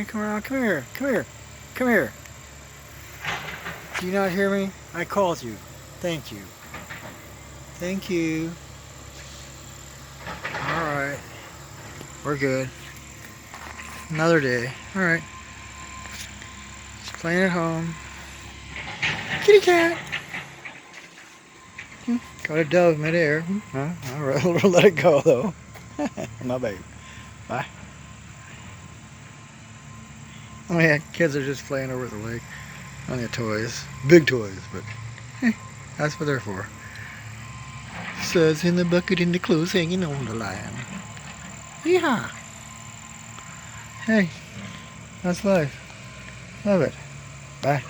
me come around. Come here. Come here. Come here. Do you not hear me? I called you. Thank you. Thank you. Alright. We're good. Another day. Alright. Just playing at home. Kitty cat. Got a dove midair. Alright, we'll let it go though. My baby. Bye. Oh yeah, kids are just playing over the lake on their toys. Big toys, but that's what they're for. Says in the bucket in the clothes hanging on the line. Yeehaw! Hey, that's life. Love it. Bye.